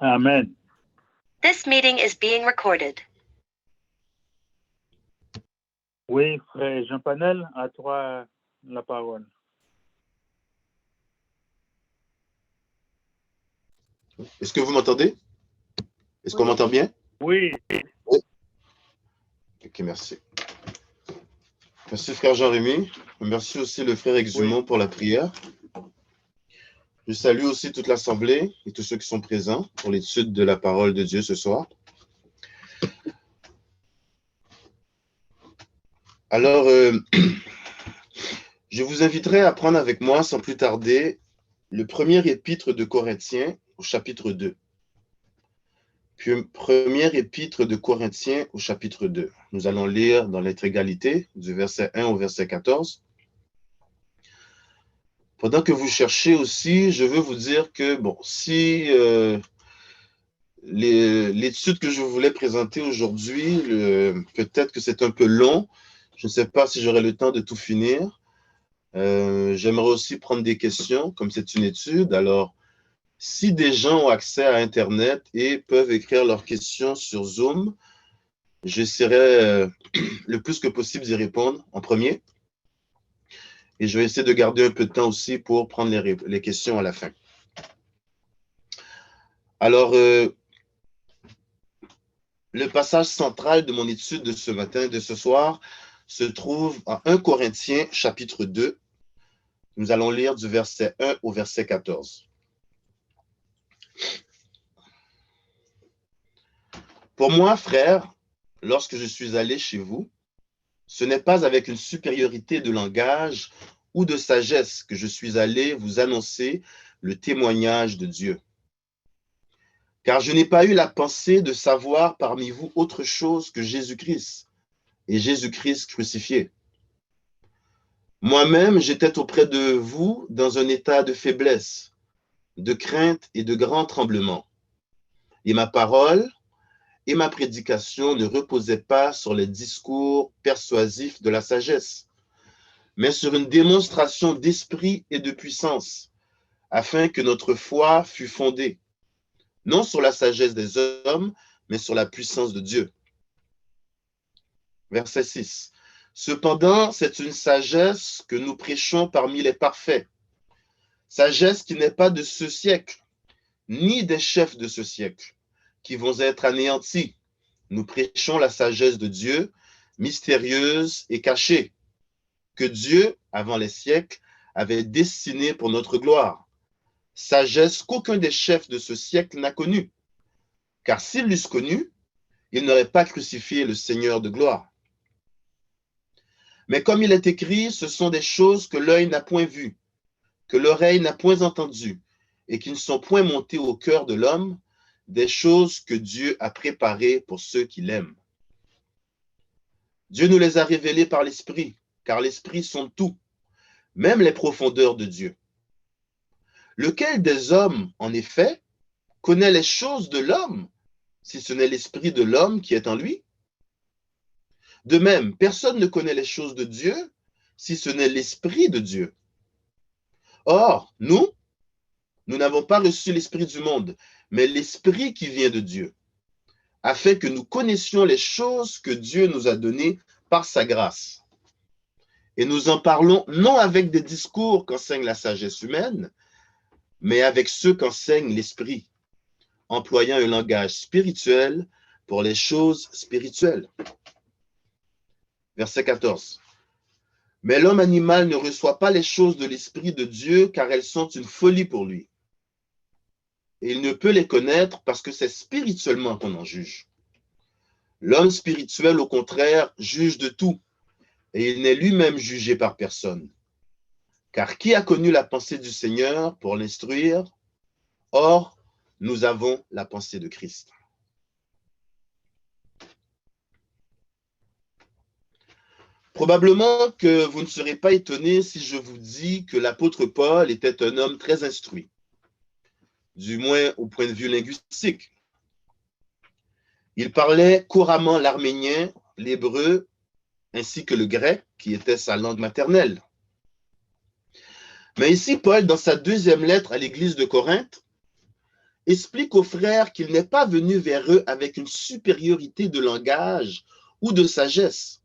Amen. This meeting is being recorded. Oui, frère Jean Panel, à toi la parole. Est-ce que vous m'entendez? Est-ce qu'on m'entend bien? Oui. Oui. Ok, merci. Merci frère Jean-Rémy. Merci aussi le frère Exumont pour la prière. Je salue aussi toute l'Assemblée et tous ceux qui sont présents pour l'étude de la parole de Dieu ce soir. Alors, je vous inviterai à prendre avec moi, sans plus tarder, le premier épître de Corinthiens au chapitre 2. Puis, première épître de Corinthiens au chapitre 2. Nous allons lire dans l'intégralité, du verset 1 au verset 14. Pendant que vous cherchez aussi, je veux vous dire que, bon, si l'étude que je voulais présenter aujourd'hui, peut-être que c'est un peu long, je ne sais pas si j'aurai le temps de tout finir. J'aimerais aussi prendre des questions, comme c'est une étude. Alors, si des gens ont accès à Internet et peuvent écrire leurs questions sur Zoom, j'essaierai le plus que possible d'y répondre en premier. Et je vais essayer de garder un peu de temps aussi pour prendre les questions à la fin. Alors, le passage central de mon étude de ce matin, de ce soir, se trouve en 1 Corinthiens, chapitre 2. Nous allons lire du verset 1 au verset 14. Pour moi, frère, lorsque je suis allé chez vous, ce n'est pas avec une supériorité de langage ou de sagesse que je suis allé vous annoncer le témoignage de Dieu. Car je n'ai pas eu la pensée de savoir parmi vous autre chose que Jésus-Christ et Jésus-Christ crucifié. Moi-même, j'étais auprès de vous dans un état de faiblesse, de crainte et de grand tremblement. Et ma parole et ma prédication ne reposaient pas sur les discours persuasifs de la sagesse, mais sur une démonstration d'esprit et de puissance, afin que notre foi fût fondée, non sur la sagesse des hommes, mais sur la puissance de Dieu. Verset 6. Cependant, c'est une sagesse que nous prêchons parmi les parfaits, sagesse qui n'est pas de ce siècle, ni des chefs de ce siècle, qui vont être anéantis. Nous prêchons la sagesse de Dieu, mystérieuse et cachée, que Dieu, avant les siècles, avait destinée pour notre gloire. Sagesse qu'aucun des chefs de ce siècle n'a connue. Car s'ils l'eussent connue, ils n'auraient pas crucifié le Seigneur de gloire. Mais comme il est écrit, ce sont des choses que l'œil n'a point vues, que l'oreille n'a point entendues, et qui ne sont point montées au cœur de l'homme, des choses que Dieu a préparées pour ceux qui l'aiment. Dieu nous les a révélées par l'Esprit, car l'Esprit sonde tout, même les profondeurs de Dieu. Lequel des hommes, en effet, connaît les choses de l'homme, si ce n'est l'Esprit de l'homme qui est en lui? De même, personne ne connaît les choses de Dieu, si ce n'est l'Esprit de Dieu. Or, nous n'avons pas reçu l'Esprit du monde, mais l'Esprit qui vient de Dieu, afin que nous connaissions les choses que Dieu nous a données par sa grâce. Et nous en parlons non avec des discours qu'enseigne la sagesse humaine, mais avec ceux qu'enseigne l'Esprit, employant un langage spirituel pour les choses spirituelles. Verset 14. Mais l'homme animal ne reçoit pas les choses de l'Esprit de Dieu, car elles sont une folie pour lui. Et il ne peut les connaître parce que c'est spirituellement qu'on en juge. L'homme spirituel, au contraire, juge de tout, et il n'est lui-même jugé par personne. Car qui a connu la pensée du Seigneur pour l'instruire? Or, nous avons la pensée de Christ. Probablement que vous ne serez pas étonnés si je vous dis que l'apôtre Paul était un homme très instruit, du moins au point de vue linguistique. Il parlait couramment l'arménien, l'hébreu, ainsi que le grec, qui était sa langue maternelle. Mais ici, Paul, dans sa deuxième lettre à l'église de Corinthe, explique aux frères qu'il n'est pas venu vers eux avec une supériorité de langage ou de sagesse,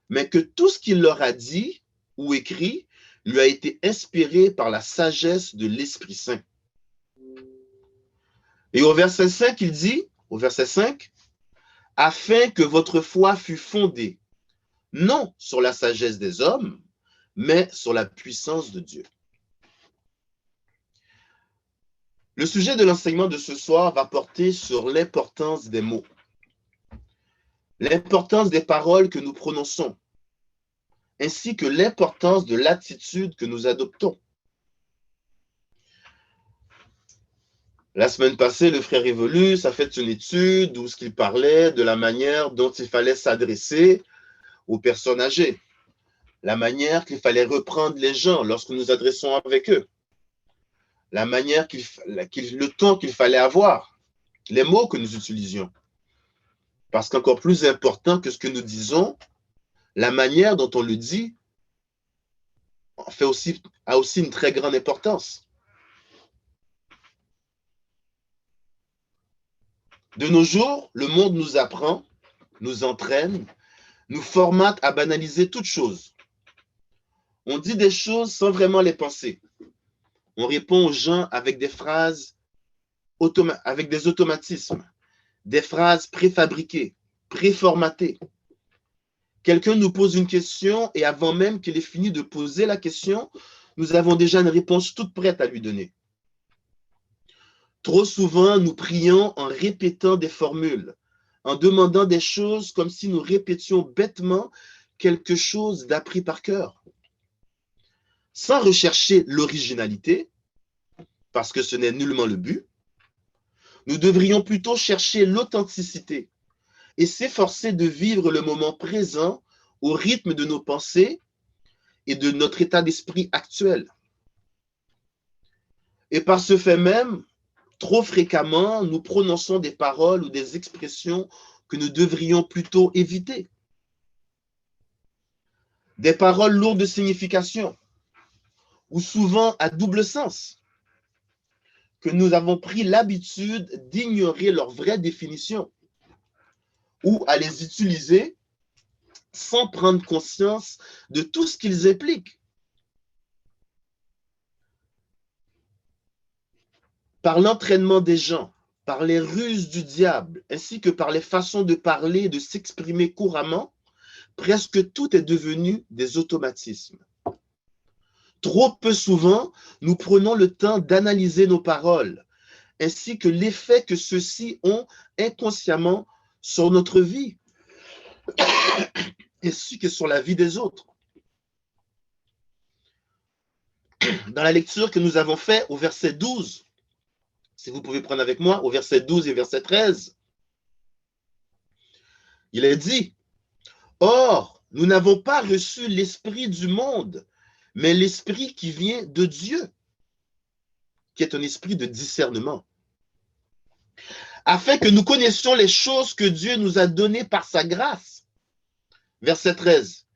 mais que tout ce qu'il leur a dit ou écrit lui a été inspiré par la sagesse de l'Esprit Saint. Et au verset 5, il dit, au verset 5, « Afin que votre foi fût fondée, non sur la sagesse des hommes, mais sur la puissance de Dieu. » Le sujet de l'enseignement de ce soir va porter sur l'importance des mots, l'importance des paroles que nous prononçons, ainsi que l'importance de l'attitude que nous adoptons. La semaine passée, le frère Evolus a fait une étude où il parlait de la manière dont il fallait s'adresser aux personnes âgées, la manière qu'il fallait reprendre les gens lorsque nous adressons avec eux, la manière le ton qu'il fallait avoir, les mots que nous utilisions. Parce qu'encore plus important que ce que nous disons, la manière dont on le dit a aussi une très grande importance. De nos jours, le monde nous apprend, nous entraîne, nous formate à banaliser toutes choses. On dit des choses sans vraiment les penser. On répond aux gens avec des phrases, avec des automatismes, des phrases préfabriquées, préformatées. Quelqu'un nous pose une question et avant même qu'il ait fini de poser la question, nous avons déjà une réponse toute prête à lui donner. Trop souvent, nous prions en répétant des formules, en demandant des choses comme si nous répétions bêtement quelque chose d'appris par cœur. Sans rechercher l'originalité, parce que ce n'est nullement le but, nous devrions plutôt chercher l'authenticité et s'efforcer de vivre le moment présent au rythme de nos pensées et de notre état d'esprit actuel. Et par ce fait même, trop fréquemment, nous prononçons des paroles ou des expressions que nous devrions plutôt éviter. Des paroles lourdes de signification ou souvent à double sens, que nous avons pris l'habitude d'ignorer leur vraie définition ou à les utiliser sans prendre conscience de tout ce qu'ils impliquent. Par l'entraînement des gens, par les ruses du diable, ainsi que par les façons de parler et de s'exprimer couramment, presque tout est devenu des automatismes. Trop peu souvent, nous prenons le temps d'analyser nos paroles, ainsi que l'effet que ceux-ci ont inconsciemment sur notre vie, ainsi que sur la vie des autres. Dans la lecture que nous avons faite au verset 12, si vous pouvez prendre avec moi, au verset 12 et verset 13, il est dit, « Or, nous n'avons pas reçu l'esprit du monde, mais l'esprit qui vient de Dieu, qui est un esprit de discernement, afin que nous connaissions les choses que Dieu nous a données par sa grâce. » Verset 13.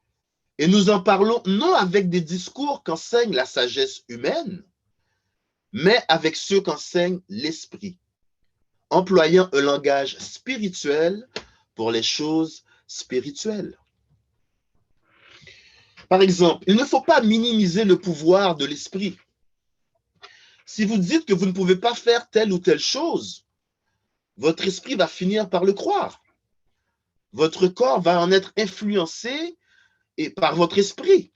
« Et nous en parlons non avec des discours qu'enseigne la sagesse humaine, mais avec ceux qu'enseigne l'esprit, employant un langage spirituel pour les choses spirituelles. » Par exemple, il ne faut pas minimiser le pouvoir de l'esprit. Si vous dites que vous ne pouvez pas faire telle ou telle chose, votre esprit va finir par le croire. Votre corps va en être influencé par votre esprit.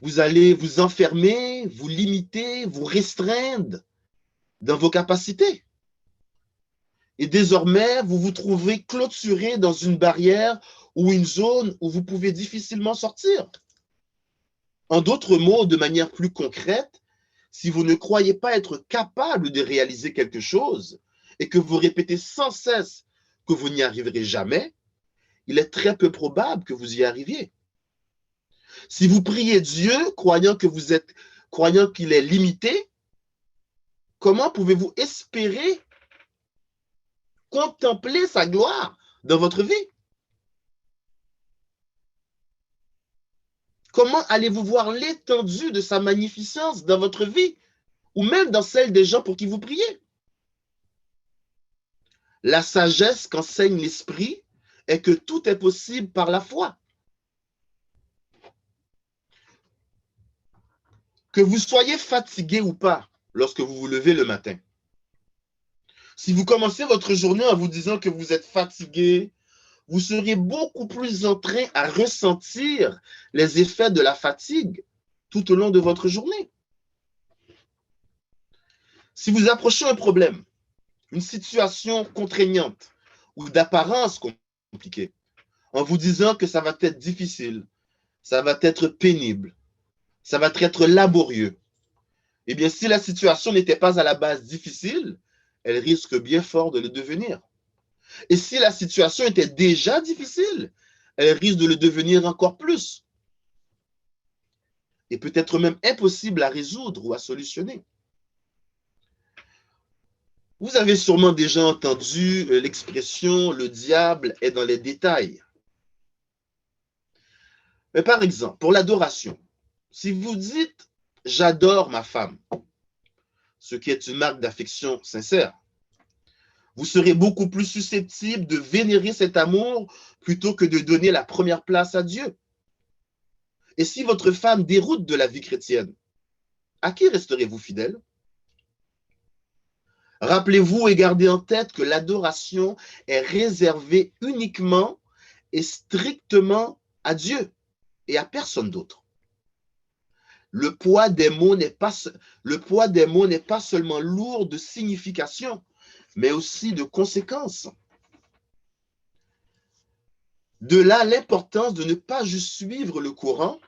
Vous allez vous enfermer, vous limiter, vous restreindre dans vos capacités. Et désormais, vous vous trouvez clôturé dans une barrière ou une zone où vous pouvez difficilement sortir. En d'autres mots, de manière plus concrète, si vous ne croyez pas être capable de réaliser quelque chose et que vous répétez sans cesse que vous n'y arriverez jamais, il est très peu probable que vous y arriviez. Si vous priez Dieu croyant qu'il est limité, comment pouvez-vous espérer contempler sa gloire dans votre vie? Comment allez-vous voir l'étendue de sa magnificence dans votre vie ou même dans celle des gens pour qui vous priez. La sagesse qu'enseigne l'Esprit est que tout est possible par la foi. Que vous soyez fatigué ou pas lorsque vous vous levez le matin. Si vous commencez votre journée en vous disant que vous êtes fatigué, vous serez beaucoup plus enclin à ressentir les effets de la fatigue tout au long de votre journée. Si vous approchez un problème, une situation contraignante ou d'apparence compliquée, en vous disant que ça va être difficile, ça va être pénible, ça va être laborieux, eh bien, si la situation n'était pas à la base difficile, elle risque bien fort de le devenir. Et si la situation était déjà difficile, elle risque de le devenir encore plus. Et peut-être même impossible à résoudre ou à solutionner. Vous avez sûrement déjà entendu l'expression « le diable est dans les détails ». Mais par exemple, pour l'adoration, si vous dites « j'adore ma femme », ce qui est une marque d'affection sincère, vous serez beaucoup plus susceptible de vénérer cet amour plutôt que de donner la première place à Dieu. Et si votre femme déroute de la vie chrétienne, à qui resterez-vous fidèle? Rappelez-vous et gardez en tête que l'adoration est réservée uniquement et strictement à Dieu et à personne d'autre. Le poids des mots n'est pas seulement lourd de signification, mais aussi de conséquences. De là l'importance de ne pas juste suivre le courant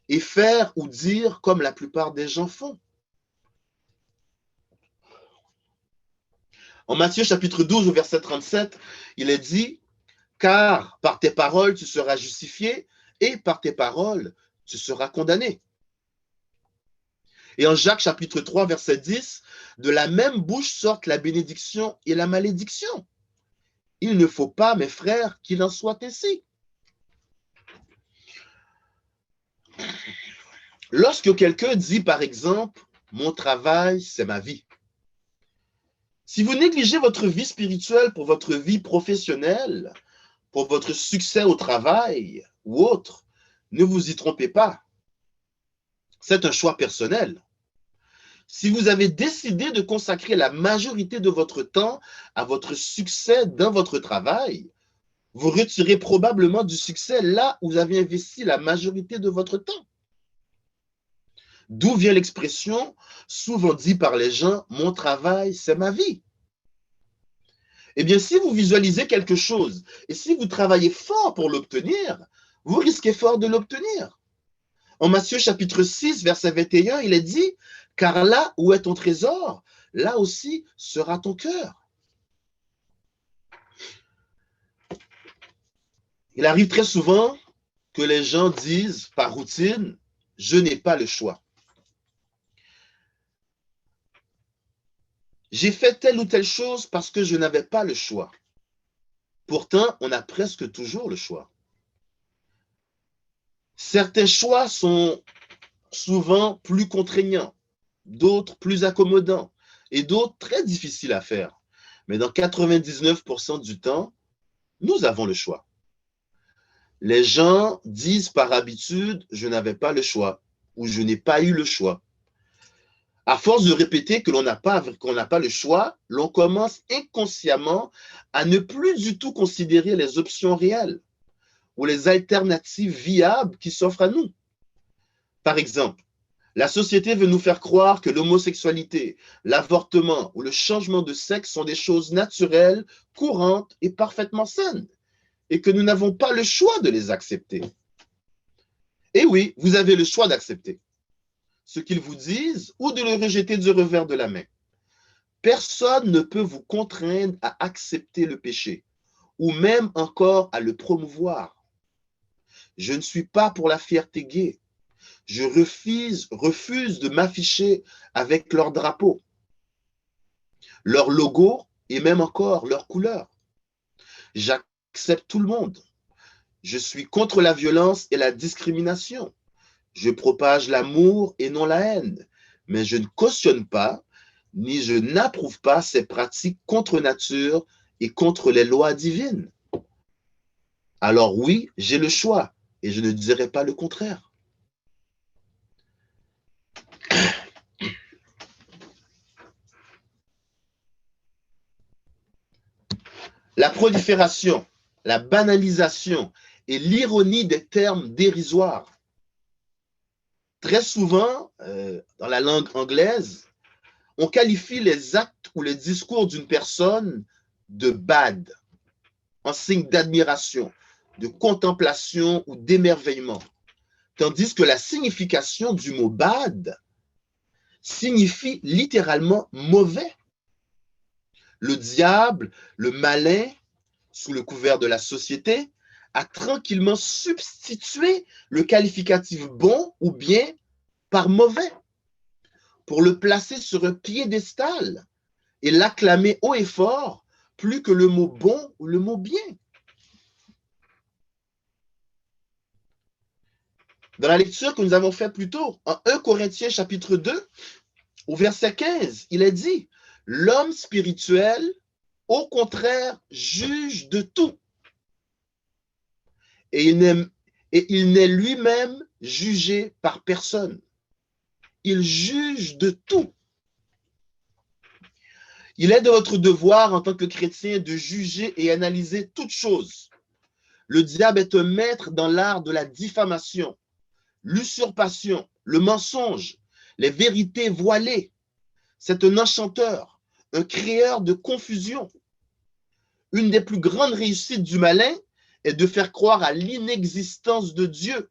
et faire ou dire comme la plupart des gens font. En Matthieu chapitre 12 au verset 37, il est dit « Car par tes paroles tu seras justifié et par tes paroles tu seras condamné. » Et en Jacques chapitre 3 verset 10, « De la même bouche sortent la bénédiction et la malédiction. Il ne faut pas, mes frères, qu'il en soit ainsi. » Lorsque quelqu'un dit, par exemple, « Mon travail, c'est ma vie », si vous négligez votre vie spirituelle pour votre vie professionnelle, pour votre succès au travail ou autre, ne vous y trompez pas. C'est un choix personnel. Si vous avez décidé de consacrer la majorité de votre temps à votre succès dans votre travail, vous retirez probablement du succès là où vous avez investi la majorité de votre temps. D'où vient l'expression souvent dit par les gens « Mon travail, c'est ma vie ». Eh bien, si vous visualisez quelque chose et si vous travaillez fort pour l'obtenir, vous risquez fort de l'obtenir. En Matthieu chapitre 6, verset 21, il est dit « Car là où est ton trésor, là aussi sera ton cœur. » Il arrive très souvent que les gens disent par routine « Je n'ai pas le choix. » J'ai fait telle ou telle chose parce que je n'avais pas le choix. Pourtant, on a presque toujours le choix. Certains choix sont souvent plus contraignants, d'autres plus accommodants et d'autres très difficiles à faire. Mais dans 99% du temps, nous avons le choix. Les gens disent par habitude « je n'avais pas le choix » ou « je n'ai pas eu le choix ». À force de répéter qu'on n'a pas le choix, l'on commence inconsciemment à ne plus du tout considérer les options réelles ou les alternatives viables qui s'offrent à nous. Par exemple, la société veut nous faire croire que l'homosexualité, l'avortement ou le changement de sexe sont des choses naturelles, courantes et parfaitement saines, et que nous n'avons pas le choix de les accepter. Et oui, vous avez le choix d'accepter ce qu'ils vous disent ou de le rejeter du revers de la main. Personne ne peut vous contraindre à accepter le péché ou même encore à le promouvoir. Je ne suis pas pour la fierté gay. Je refuse de m'afficher avec leur drapeau, leur logo et même encore leur couleur. J'accepte tout le monde. Je suis contre la violence et la discrimination. Je propage l'amour et non la haine. mais je ne cautionne pas, ni je n'approuve pas ces pratiques contre nature et contre les lois divines. Alors oui, j'ai le choix et je ne dirai pas le contraire. La prolifération, la banalisation et l'ironie des termes dérisoires. Très souvent, dans la langue anglaise, on qualifie les actes ou les discours d'une personne de bad, en signe d'admiration, de contemplation ou d'émerveillement. Tandis que la signification du mot bad signifie littéralement mauvais. Le diable, le malin, sous le couvert de la société, a tranquillement substitué le qualificatif bon ou bien par mauvais pour le placer sur un piédestal et l'acclamer haut et fort plus que le mot bon ou le mot bien. Dans la lecture que nous avons faite plus tôt, en 1 Corinthiens chapitre 2, au verset 15, il est dit « L'homme spirituel, au contraire, juge de tout. Et il n'est lui-même jugé par personne. Il juge de tout. » Il est de votre devoir en tant que chrétien de juger et analyser toutes choses. Le diable est un maître dans l'art de la diffamation, l'usurpation, le mensonge, les vérités voilées. C'est un enchanteur, un créeur de confusion. Une des plus grandes réussites du malin est de faire croire à l'inexistence de Dieu,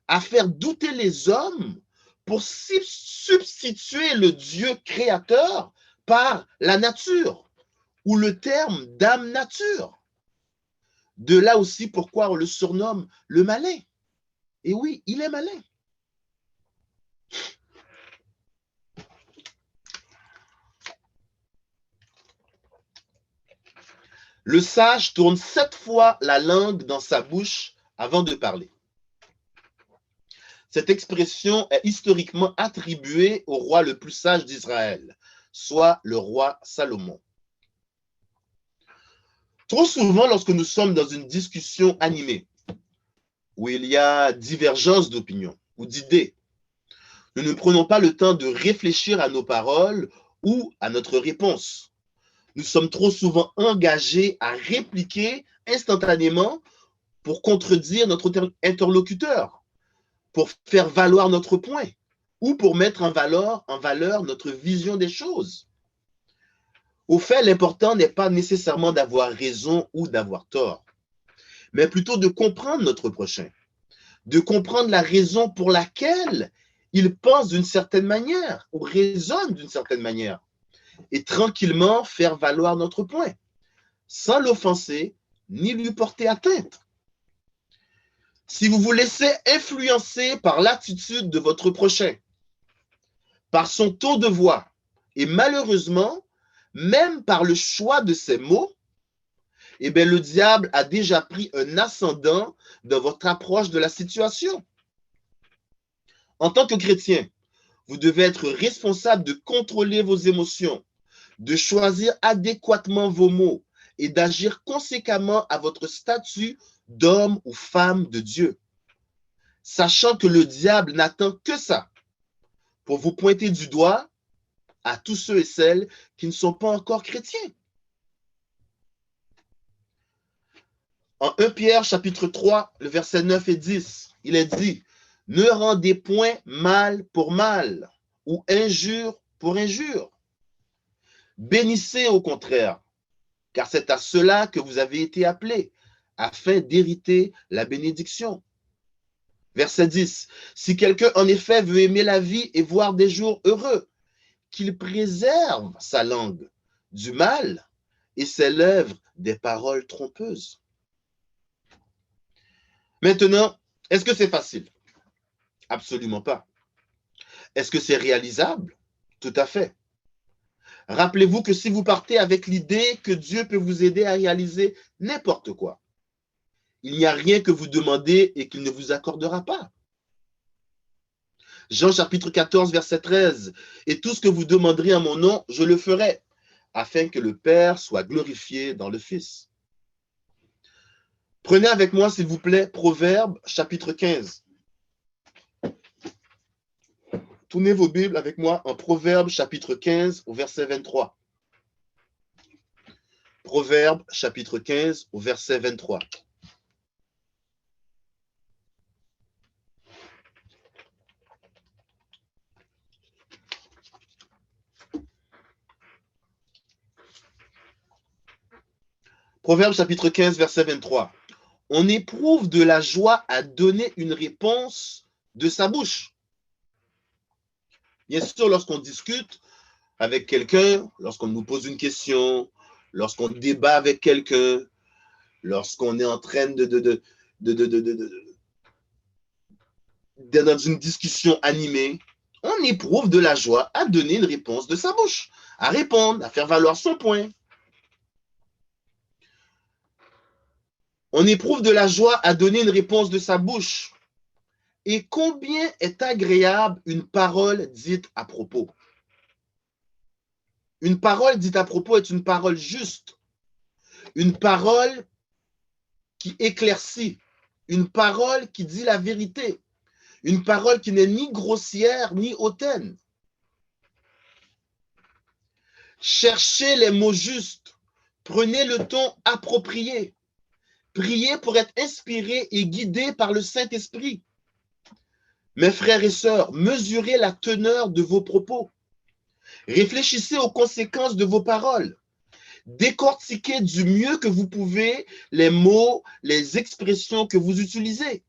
à faire douter les hommes pour substituer le Dieu créateur par la nature ou le terme d'âme nature. De là aussi pourquoi on le surnomme le malin. Et oui, il est malin. Le sage tourne 7 fois la langue dans sa bouche avant de parler. Cette expression est historiquement attribuée au roi le plus sage d'Israël, soit le roi Salomon. Trop souvent, lorsque nous sommes dans une discussion animée, où il y a divergence d'opinion ou d'idées, nous ne prenons pas le temps de réfléchir à nos paroles ou à notre réponse. Nous sommes trop souvent engagés à répliquer instantanément pour contredire notre interlocuteur, pour faire valoir notre point ou pour mettre en valeur notre vision des choses. Au fait, l'important n'est pas nécessairement d'avoir raison ou d'avoir tort, mais plutôt de comprendre notre prochain, de comprendre la raison pour laquelle il pense d'une certaine manière ou raisonne d'une certaine manière, et tranquillement faire valoir notre point, sans l'offenser ni lui porter atteinte. Si vous vous laissez influencer par l'attitude de votre prochain, par son ton de voix, et malheureusement, même par le choix de ses mots, eh bien, le diable a déjà pris un ascendant dans votre approche de la situation. En tant que chrétien, vous devez être responsable de contrôler vos émotions, de choisir adéquatement vos mots et d'agir conséquemment à votre statut d'homme ou femme de Dieu, sachant que le diable n'attend que ça pour vous pointer du doigt à tous ceux et celles qui ne sont pas encore chrétiens. En 1 Pierre chapitre 3, le verset 9 et 10, il est dit « Ne rendez point mal pour mal ou injure pour injure. Bénissez au contraire, car c'est à cela que vous avez été appelés, afin d'hériter la bénédiction. » Verset 10, « Si quelqu'un en effet veut aimer la vie et voir des jours heureux, qu'il préserve sa langue du mal et ses lèvres des paroles trompeuses. » Maintenant, est-ce que c'est facile? Absolument pas. Est-ce que c'est réalisable? Tout à fait. Rappelez-vous que si vous partez avec l'idée que Dieu peut vous aider à réaliser n'importe quoi, il n'y a rien que vous demandez et qu'il ne vous accordera pas. Jean chapitre 14, verset 13. Et tout ce que vous demanderez en mon nom, je le ferai, afin que le Père soit glorifié dans le Fils. Prenez avec moi, s'il vous plaît, Proverbes chapitre 15. Tournez vos Bibles avec moi en Proverbes chapitre 15 au verset 23. Proverbes chapitre 15 au verset 23. Proverbes chapitre 15 verset 23. On éprouve de la joie à donner une réponse de sa bouche. Bien sûr, lorsqu'on discute avec quelqu'un, lorsqu'on nous pose une question, lorsqu'on débat avec quelqu'un, lorsqu'on est en train d'être dans une discussion animée, on éprouve de la joie à donner une réponse de sa bouche, à répondre, à faire valoir son point. On éprouve de la joie à donner une réponse de sa bouche. Et combien est agréable une parole dite à propos. Une parole dite à propos est une parole juste, une parole qui éclaircit, une parole qui dit la vérité, une parole qui n'est ni grossière ni hautaine. Cherchez les mots justes, prenez le ton approprié, priez pour être inspiré et guidé par le Saint-Esprit. Mes frères et sœurs, mesurez la teneur de vos propos. Réfléchissez aux conséquences de vos paroles. Décortiquez du mieux que vous pouvez les mots, les expressions que vous utilisez.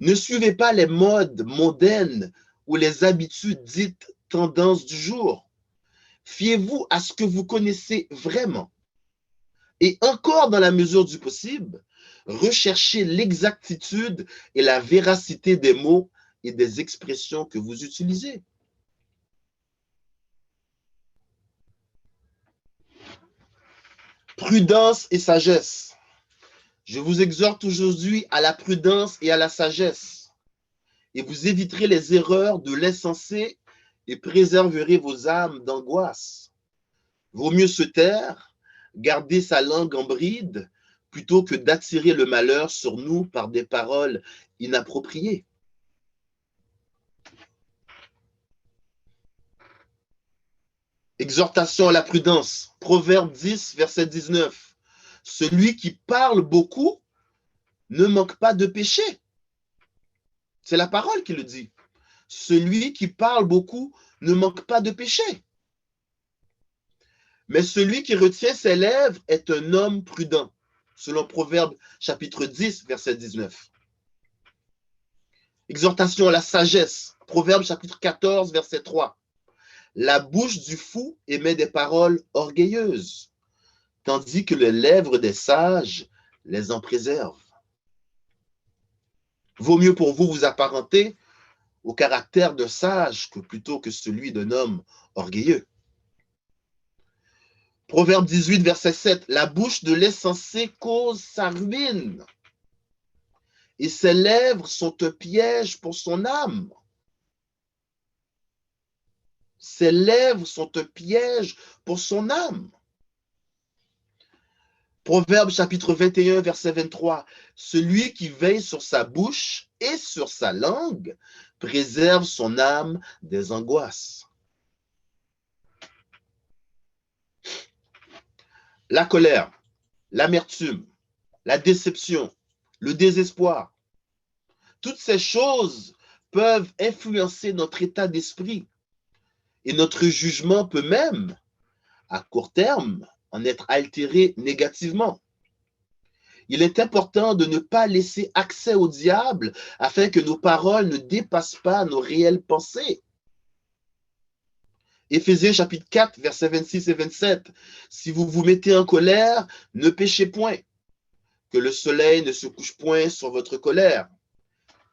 Ne suivez pas les modes mondaines ou les habitudes dites tendances du jour. Fiez-vous à ce que vous connaissez vraiment. Et encore dans la mesure du possible, recherchez l'exactitude et la véracité des mots et des expressions que vous utilisez. Prudence et sagesse. Je vous exhorte aujourd'hui à la prudence et à la sagesse, et vous éviterez les erreurs de l'insensé et préserverez vos âmes d'angoisse. Vaut mieux se taire, garder sa langue en bride, plutôt que d'attirer le malheur sur nous par des paroles inappropriées. Exhortation à la prudence. Proverbe 10, verset 19. Celui qui parle beaucoup ne manque pas de péché. C'est la parole qui le dit. Celui qui parle beaucoup ne manque pas de péché. Mais celui qui retient ses lèvres est un homme prudent, selon Proverbe chapitre 10, verset 19. Exhortation à la sagesse. Proverbe chapitre 14, verset 3. La bouche du fou émet des paroles orgueilleuses, tandis que les lèvres des sages les en préservent. Vaut mieux pour vous vous apparenter au caractère de sage plutôt que celui d'un homme orgueilleux. Proverbe 18, verset 7. La bouche de l'insensé cause sa ruine, et ses lèvres sont un piège pour son âme. Ses lèvres sont un piège pour son âme. Proverbe chapitre 21, verset 23. Celui qui veille sur sa bouche et sur sa langue préserve son âme des angoisses. La colère, l'amertume, la déception, le désespoir, toutes ces choses peuvent influencer notre état d'esprit et notre jugement peut même, à court terme, en être altéré négativement. Il est important de ne pas laisser accès au diable afin que nos paroles ne dépassent pas nos réelles pensées. Éphésiens chapitre 4, versets 26 et 27. Si vous vous mettez en colère, ne péchez point, que le soleil ne se couche point sur votre colère,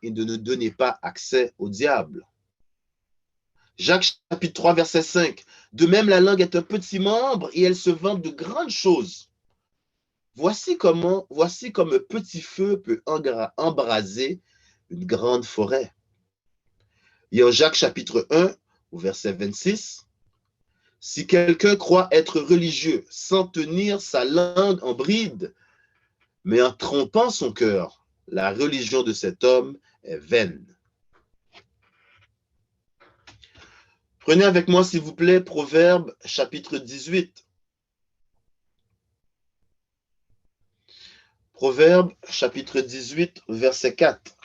et de ne donnez pas accès au diable. Jacques chapitre 3, verset 5. De même, la langue est un petit membre et elle se vante de grandes choses. Voici comme un petit feu peut embraser une grande forêt. Et en Jacques chapitre 1, au verset 26, « Si quelqu'un croit être religieux sans tenir sa langue en bride, mais en trompant son cœur, la religion de cet homme est vaine. » Prenez avec moi, s'il vous plaît, Proverbe chapitre 18. Proverbe chapitre 18, verset 4.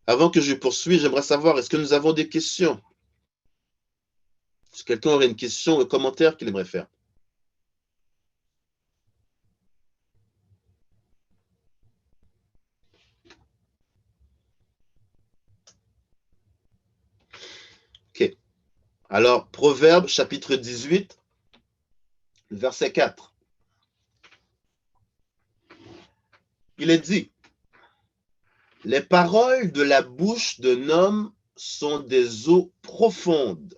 Avant que je poursuive, j'aimerais savoir, est-ce que nous avons des questions? Si quelqu'un aurait une question ou un commentaire qu'il aimerait faire. OK. Alors, Proverbe chapitre 18, verset 4. Il est dit, « Les paroles de la bouche d'un homme sont des eaux profondes. »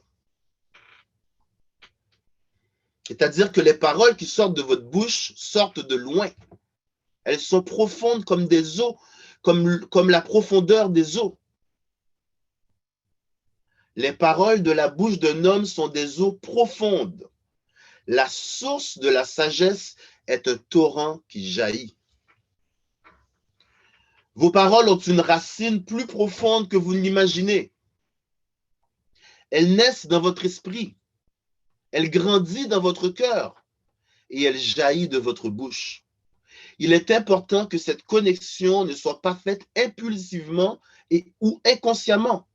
C'est-à-dire que les paroles qui sortent de votre bouche sortent de loin. Elles sont profondes comme des eaux, comme la profondeur des eaux. Les paroles de la bouche d'un homme sont des eaux profondes. La source de la sagesse est un torrent qui jaillit. Vos paroles ont une racine plus profonde que vous ne l'imaginez. Elles naissent dans votre esprit. Elles grandissent dans votre cœur et elles jaillissent de votre bouche. Il est important que cette connexion ne soit pas faite impulsivement ou inconsciemment,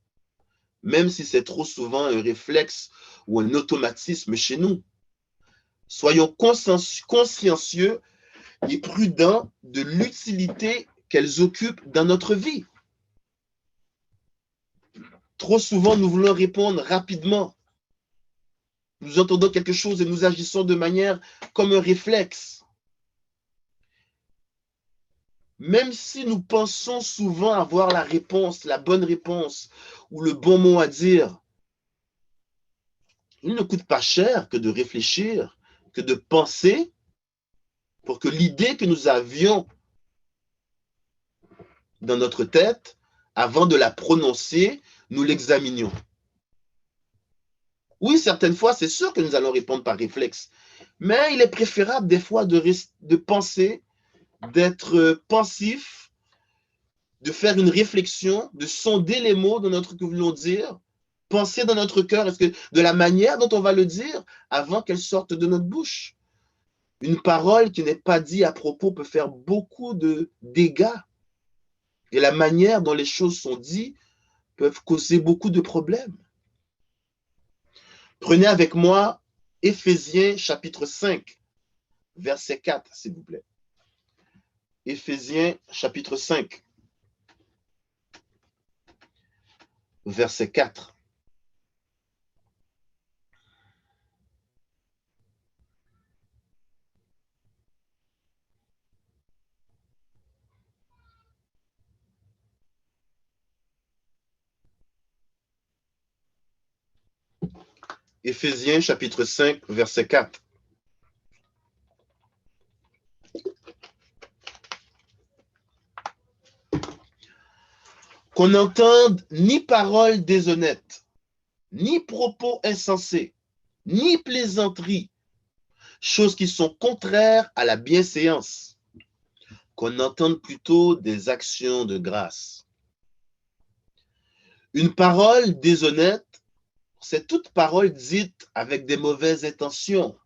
même si c'est trop souvent un réflexe ou un automatisme chez nous. Soyons consciencieux et prudents de l'utilité qu'elles occupent dans notre vie. Trop souvent, nous voulons répondre rapidement. Nous entendons quelque chose et nous agissons de manière comme un réflexe. Même si nous pensons souvent avoir la réponse, la bonne réponse ou le bon mot à dire, il ne coûte pas cher que de réfléchir, que de penser pour que l'idée que nous avions dans notre tête, avant de la prononcer, nous l'examinions. Oui, certaines fois, c'est sûr que nous allons répondre par réflexe, mais il est préférable des fois de penser, d'être pensif, de faire une réflexion, de sonder les mots de notre que nous voulons dire, penser dans notre cœur, est-ce que de la manière dont on va le dire avant qu'elle sorte de notre bouche. Une parole qui n'est pas dite à propos peut faire beaucoup de dégâts. Et la manière dont les choses sont dites peuvent causer beaucoup de problèmes. Prenez avec moi Éphésiens chapitre 5, verset 4, s'il vous plaît. Éphésiens chapitre 5, verset 4. Éphésiens chapitre 5, verset 4. Qu'on n'entende ni paroles déshonnêtes, ni propos insensés, ni plaisanteries, choses qui sont contraires à la bienséance, qu'on entende plutôt des actions de grâce. Une parole déshonnête, c'est toute parole dite avec des mauvaises intentions,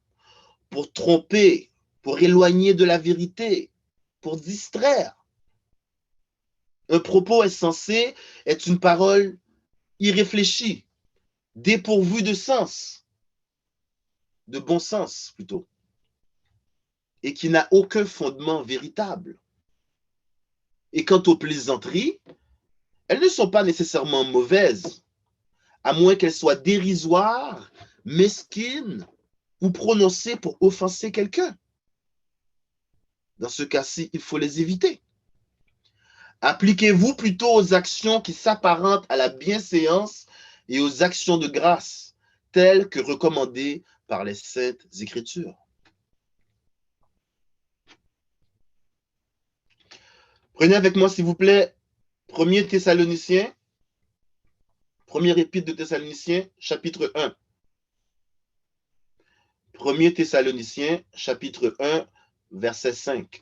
pour tromper, pour éloigner de la vérité, pour distraire. Un propos insensé est une parole irréfléchie, dépourvue de sens, de bon sens plutôt, et qui n'a aucun fondement véritable. Et quant aux plaisanteries, elles ne sont pas nécessairement mauvaises, à moins qu'elles soient dérisoires, mesquines ou prononcées pour offenser quelqu'un. Dans ce cas-ci, il faut les éviter. Appliquez-vous plutôt aux actions qui s'apparentent à la bienséance et aux actions de grâce, telles que recommandées par les Saintes Écritures. Prenez avec moi, s'il vous plaît, 1er Thessaloniciens, première épître de Thessaloniciens, chapitre 1. 1er Thessaloniciens, chapitre 1, verset 5.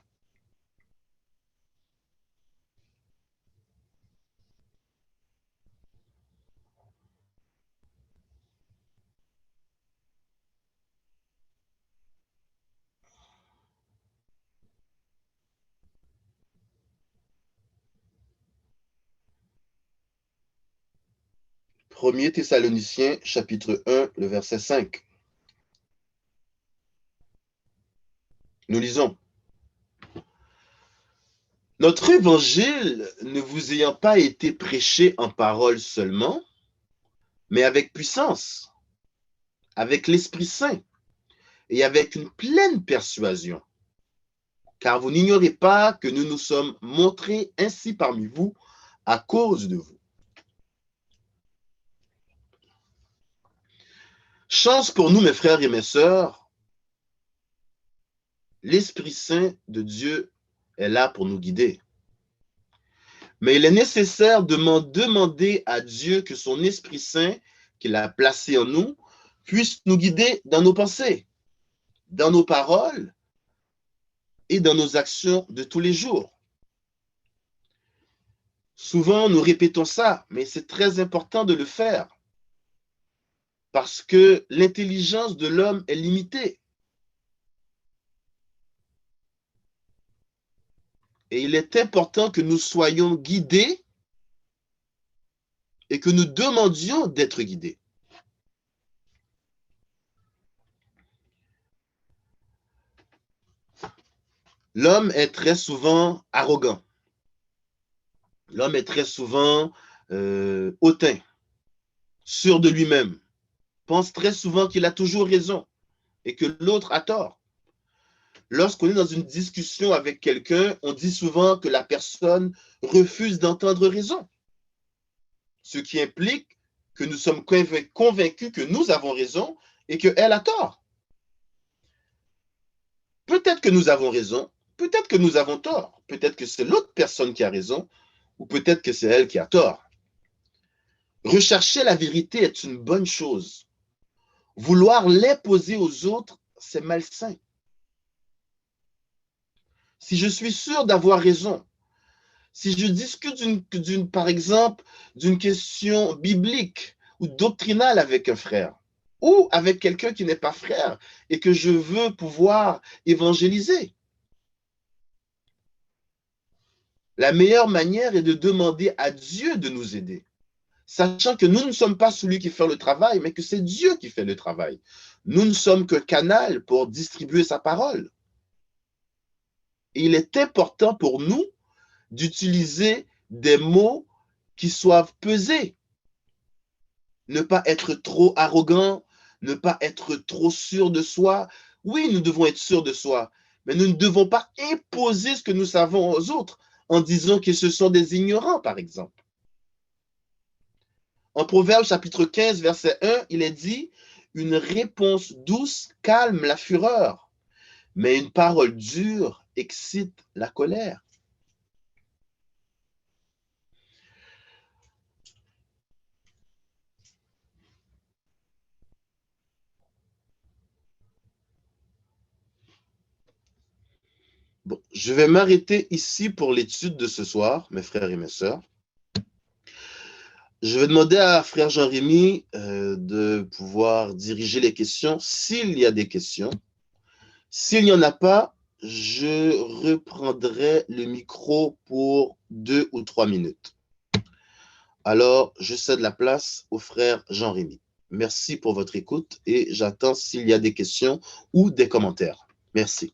Premier Thessaloniciens, chapitre 1, le verset 5. Nous lisons. Notre évangile ne vous ayant pas été prêché en parole seulement, mais avec puissance, avec l'Esprit Saint et avec une pleine persuasion. Car vous n'ignorez pas que nous nous sommes montrés ainsi parmi vous à cause de vous. Chance pour nous, mes frères et mes sœurs, l'Esprit Saint de Dieu est là pour nous guider. Mais il est nécessaire de demander à Dieu que son Esprit Saint, qu'il a placé en nous, puisse nous guider dans nos pensées, dans nos paroles et dans nos actions de tous les jours. Souvent, nous répétons ça, mais c'est très important de le faire parce que l'intelligence de l'homme est limitée. Et il est important que nous soyons guidés et que nous demandions d'être guidés. L'homme est très souvent arrogant. L'homme est très souvent hautain, sûr de lui-même, pense très souvent qu'il a toujours raison et que l'autre a tort. Lorsqu'on est dans une discussion avec quelqu'un, on dit souvent que la personne refuse d'entendre raison, ce qui implique que nous sommes convaincus que nous avons raison et qu'elle a tort. Peut-être que nous avons raison, peut-être que nous avons tort, peut-être que c'est l'autre personne qui a raison, ou peut-être que c'est elle qui a tort. Rechercher la vérité est une bonne chose. Vouloir l'imposer aux autres, c'est malsain. Si je suis sûr d'avoir raison, si je discute par exemple, d'une question biblique ou doctrinale avec un frère, ou avec quelqu'un qui n'est pas frère et que je veux pouvoir évangéliser, la meilleure manière est de demander à Dieu de nous aider, sachant que nous ne sommes pas celui qui fait le travail, mais que c'est Dieu qui fait le travail. Nous ne sommes qu'un canal pour distribuer sa parole. Et il est important pour nous d'utiliser des mots qui soient pesés. Ne pas être trop arrogant, ne pas être trop sûr de soi. Oui, nous devons être sûrs de soi, mais nous ne devons pas imposer ce que nous savons aux autres en disant que ce sont des ignorants, par exemple. En Proverbe chapitre 15, verset 1, il est dit « Une réponse douce calme la fureur, mais une parole dure excite la colère. » Bon, je vais m'arrêter ici pour l'étude de ce soir, mes frères et mes sœurs. Je vais demander à frère Jean-Rémy de pouvoir diriger les questions s'il y a des questions. S'il n'y en a pas, je reprendrai le micro pour 2 ou 3 minutes. Alors, je cède la place au frère Jean-Rémy. Merci pour votre écoute et j'attends s'il y a des questions ou des commentaires. Merci.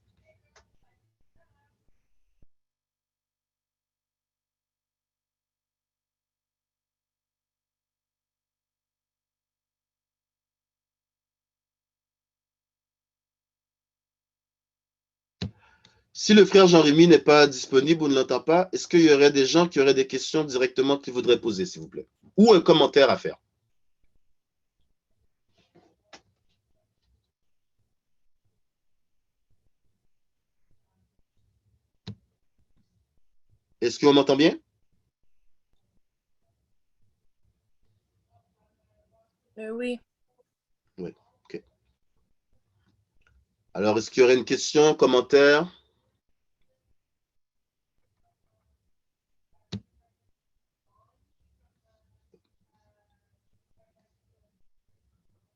Si le frère Jean-Rémy n'est pas disponible ou ne l'entend pas, est-ce qu'il y aurait des gens qui auraient des questions directement qu'ils voudraient poser, s'il vous plaît? Ou un commentaire à faire? Est-ce qu'on m'entend bien? Oui. Oui, ok. Alors, est-ce qu'il y aurait une question, un commentaire?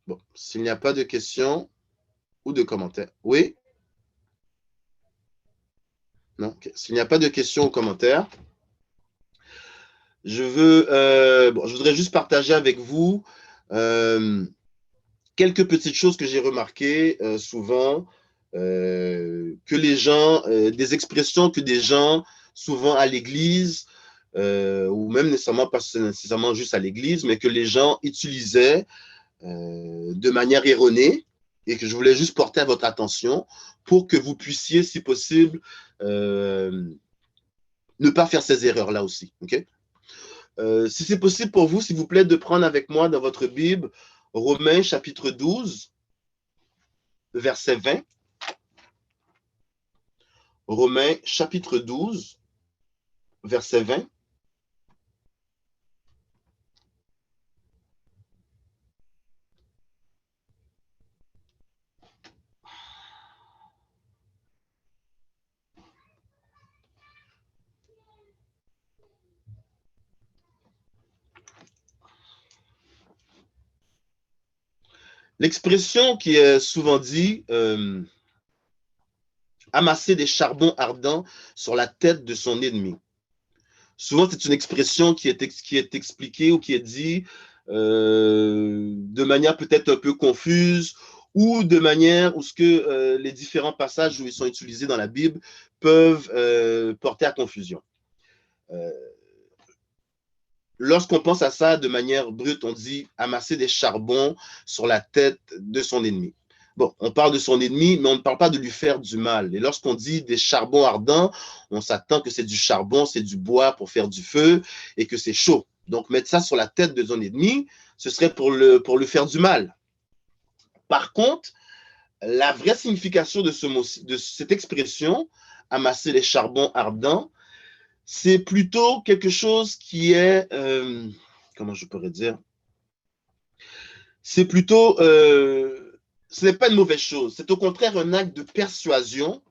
Bon, s'il n'y a pas de questions ou de commentaires. Oui? Non? Okay. S'il n'y a pas de questions ou commentaires, je voudrais juste partager avec vous quelques petites choses que j'ai remarquées souvent, que les gens, des expressions que des gens, souvent à l'église, ou même pas nécessairement juste à l'église, mais que les gens utilisaient de manière erronée et que je voulais juste porter à votre attention pour que vous puissiez, si possible, ne pas faire ces erreurs-là aussi. Okay? Si c'est possible pour vous, s'il vous plaît, de prendre avec moi dans votre Bible Romains chapitre 12, verset 20. Romains chapitre 12, verset 20. L'expression qui est souvent dit, amasser des charbons ardents sur la tête de son ennemi. Souvent, c'est une expression qui est expliquée ou qui est dit de manière peut-être un peu confuse ou de manière où les différents passages où ils sont utilisés dans la Bible peuvent porter à confusion. Lorsqu'on pense à ça de manière brute, on dit amasser des charbons sur la tête de son ennemi. Bon, on parle de son ennemi, mais on ne parle pas de lui faire du mal. Et lorsqu'on dit des charbons ardents, on s'attend que c'est du charbon, c'est du bois pour faire du feu et que c'est chaud. Donc, mettre ça sur la tête de son ennemi, ce serait pour lui faire du mal. Par contre, la vraie signification de cette expression, amasser les charbons ardents, c'est plutôt quelque chose qui est, comment je pourrais dire, c'est plutôt, ce n'est pas une mauvaise chose, c'est au contraire un acte de persuasion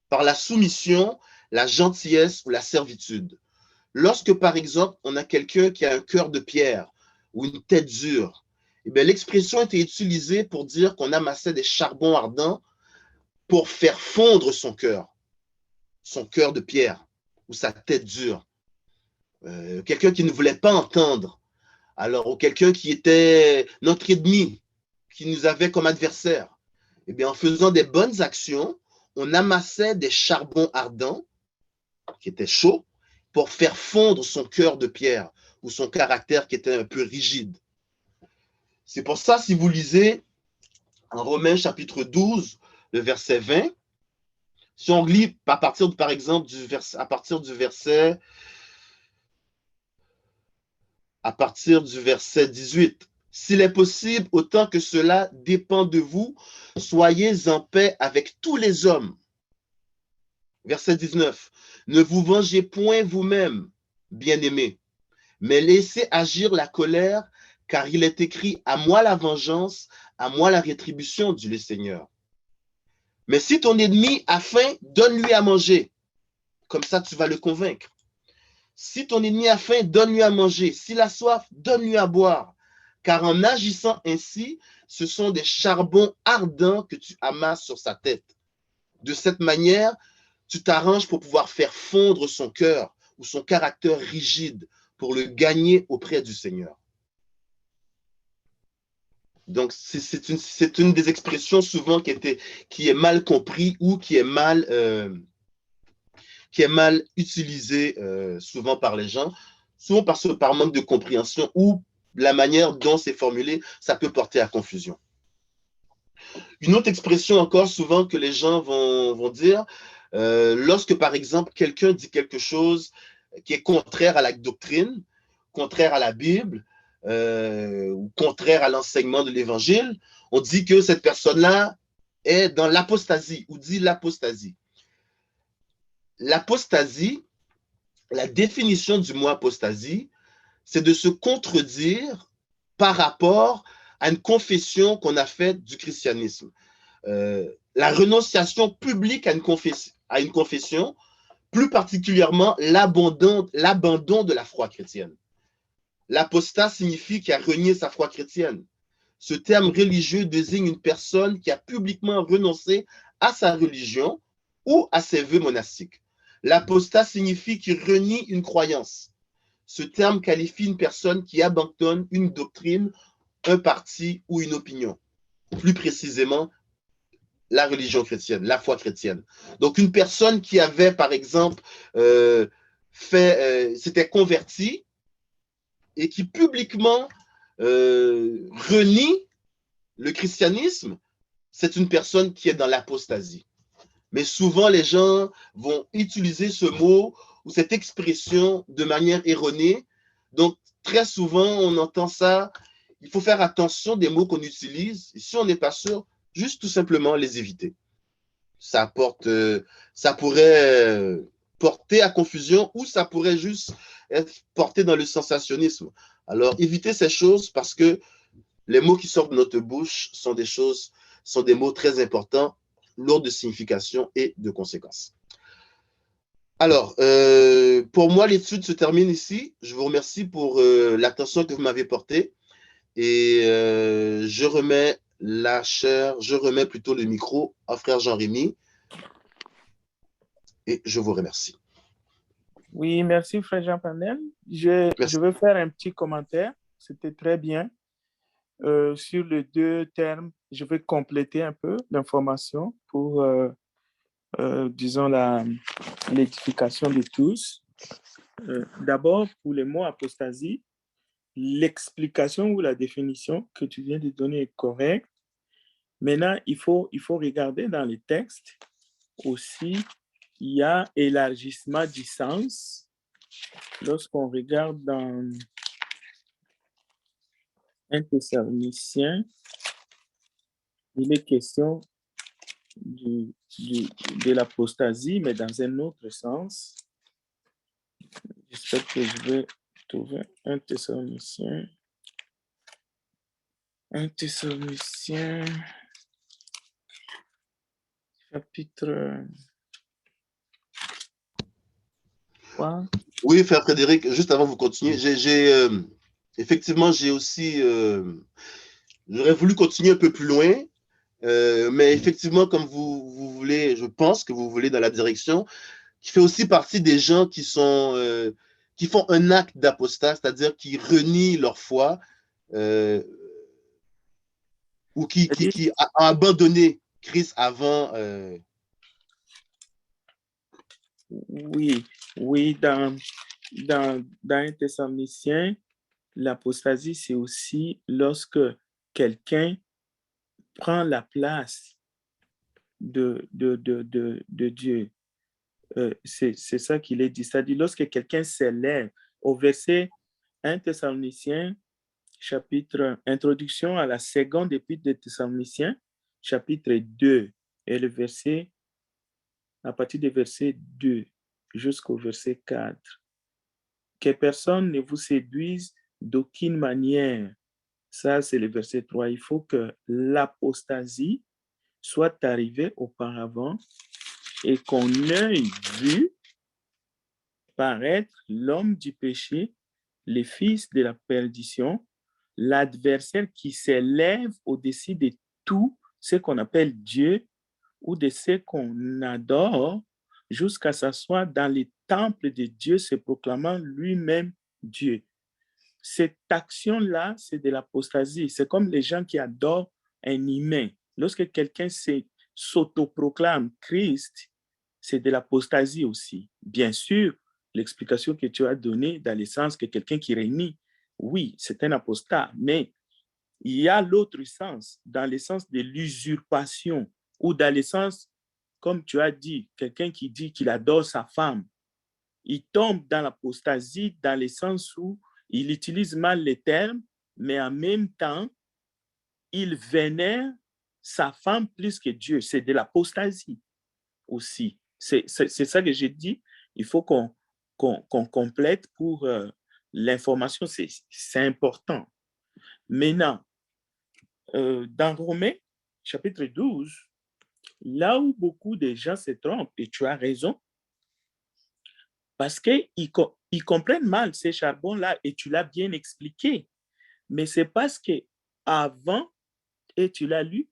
par la soumission, la gentillesse ou la servitude. Lorsque, par exemple, on a quelqu'un qui a un cœur de pierre ou une tête dure, eh bien, l'expression était utilisée pour dire qu'on amassait des charbons ardents pour faire fondre son cœur de pierre ou sa tête dure. Quelqu'un qui ne voulait pas entendre, alors ou quelqu'un qui était notre ennemi, qui nous avait comme adversaire. Eh bien, en faisant des bonnes actions, on amassait des charbons ardents qui étaient chauds pour faire fondre son cœur de pierre ou son caractère qui était un peu rigide. C'est pour ça, si vous lisez en Romains chapitre 12, le verset 20, si on lit à partir, par exemple, à partir du verset 18, s'il est possible, autant que cela dépend de vous, soyez en paix avec tous les hommes. Verset 19, ne vous vengez point vous-même, bien-aimés, mais laissez agir la colère, car il est écrit, à moi la vengeance, à moi la rétribution, dit le Seigneur. Mais si ton ennemi a faim, donne-lui à manger. Comme ça, tu vas le convaincre. Si ton ennemi a faim, donne-lui à manger. S'il a soif, donne-lui à boire. Car en agissant ainsi, ce sont des charbons ardents que tu amasses sur sa tête. De cette manière, tu t'arranges pour pouvoir faire fondre son cœur ou son caractère rigide pour le gagner auprès du Seigneur. Donc, c'est une des expressions souvent qui est mal compris ou qui est mal utilisée souvent par les gens, souvent par manque de compréhension ou la manière dont c'est formulé, ça peut porter à confusion. Une autre expression encore souvent que les gens vont dire, lorsque par exemple quelqu'un dit quelque chose qui est contraire à la doctrine, contraire à la Bible, ou contraire à l'enseignement de l'Évangile, on dit que cette personne-là est dans l'apostasie ou dit l'apostasie. L'apostasie, la définition du mot apostasie, c'est de se contredire par rapport à une confession qu'on a faite du christianisme. La renonciation publique à une confession, plus particulièrement l'abandon de la foi chrétienne. L'apostat signifie qu'il a renié sa foi chrétienne. Ce terme religieux désigne une personne qui a publiquement renoncé à sa religion ou à ses vœux monastiques. L'apostat signifie qu'il renie une croyance. Ce terme qualifie une personne qui abandonne une doctrine, un parti ou une opinion. Plus précisément, la religion chrétienne, la foi chrétienne. Donc, une personne qui avait, par exemple, s'était convertie et qui publiquement renie le christianisme, c'est une personne qui est dans l'apostasie. Mais souvent, les gens vont utiliser ce mot ou cette expression de manière erronée. Donc, très souvent, on entend ça. Il faut faire attention des mots qu'on utilise. Et si on n'est pas sûr, juste tout simplement les éviter. Ça pourrait porter à confusion ou ça pourrait juste être porté dans le sensationnisme. Alors, évitez ces choses parce que les mots qui sortent de notre bouche sont des mots très importants, lourds de signification et de conséquences. Alors, pour moi, l'étude se termine ici. Je vous remercie pour l'attention que vous m'avez portée et je remets plutôt le micro à frère Jean-Rémy et je vous remercie. Oui, merci frère Jean-Panel. Je veux faire un petit commentaire. C'était très bien. Sur les deux termes, je vais compléter un peu l'information pour, disons, l'édification de tous. D'abord, pour les mots apostasie, l'explication ou la définition que tu viens de donner est correcte. Maintenant, il faut regarder dans les textes aussi, il y a élargissement du sens. Lorsqu'on regarde dans 1 Thessaloniciens, il est question de l'apostasie, mais dans un autre sens. J'espère que je vais trouver 1 Thessaloniciens. 1 Thessaloniciens, chapitre 3. Oui, frère Frédéric, juste avant que vous continuiez, effectivement, j'aurais voulu continuer un peu plus loin, mais effectivement, comme vous voulez, je pense que vous voulez dans la direction, qui fait aussi partie des gens qui font un acte d'apostat, c'est-à-dire qui renient leur foi ou qui a abandonné Christ avant. Oui, dans 1 Thessaloniciens, l'apostasie, c'est aussi lorsque quelqu'un prend la place de Dieu. C'est ça qu'il est dit. C'est-à-dire lorsque quelqu'un s'élève au verset 1 Thessaloniciens, chapitre, introduction à la seconde épître de Thessaloniciens, chapitre 2, et le verset, à partir du verset 2 jusqu'au verset 4. Que personne ne vous séduise d'aucune manière. Ça, c'est le verset 3. Il faut que l'apostasie soit arrivée auparavant et qu'on ait vu paraître l'homme du péché, le fils de la perdition, l'adversaire qui s'élève au-dessus de tout ce qu'on appelle Dieu ou de ce qu'on adore jusqu'à s'asseoir dans les temples de Dieu, se proclamant lui-même Dieu. Cette action-là, c'est de l'apostasie. C'est comme les gens qui adorent un humain. Lorsque quelqu'un s'autoproclame Christ, c'est de l'apostasie aussi. Bien sûr, l'explication que tu as donnée dans le sens que quelqu'un qui renie, oui, c'est un apostat, mais il y a l'autre sens, dans le sens de l'usurpation ou dans le sens, comme tu as dit, quelqu'un qui dit qu'il adore sa femme. Il tombe dans l'apostasie dans le sens où il utilise mal les termes, mais en même temps, il vénère sa femme plus que Dieu. C'est de l'apostasie aussi. C'est ça que j'ai dit. Il faut qu'on qu'on complète pour l'information, c'est important. Maintenant, dans Romains, chapitre 12, là où beaucoup de gens se trompent, et tu as raison, parce qu'ils comprennent mal ces charbons-là, et tu l'as bien expliqué. Mais c'est parce qu'avant, et tu l'as lu,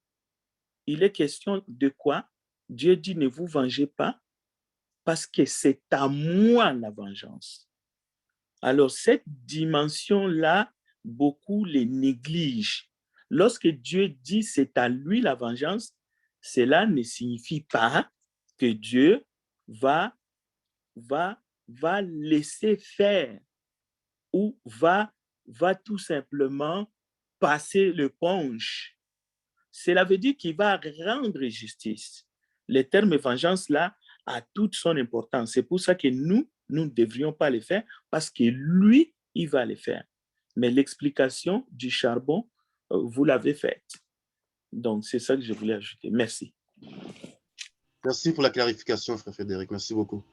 il est question de quoi? Dieu dit, ne vous vengez pas, parce que c'est à moi la vengeance. Alors, cette dimension-là, beaucoup les négligent. Lorsque Dieu dit c'est à lui la vengeance, cela ne signifie pas que Dieu va laisser faire ou va tout simplement passer l'éponge. Cela veut dire qu'il va rendre justice. Le terme vengeance là a toute son importance. C'est pour ça que nous ne devrions pas le faire parce que lui, il va le faire. Mais l'explication du charbon, vous l'avez faite. Donc, c'est ça que je voulais ajouter. Merci. Merci pour la clarification, frère Frédéric. Merci beaucoup.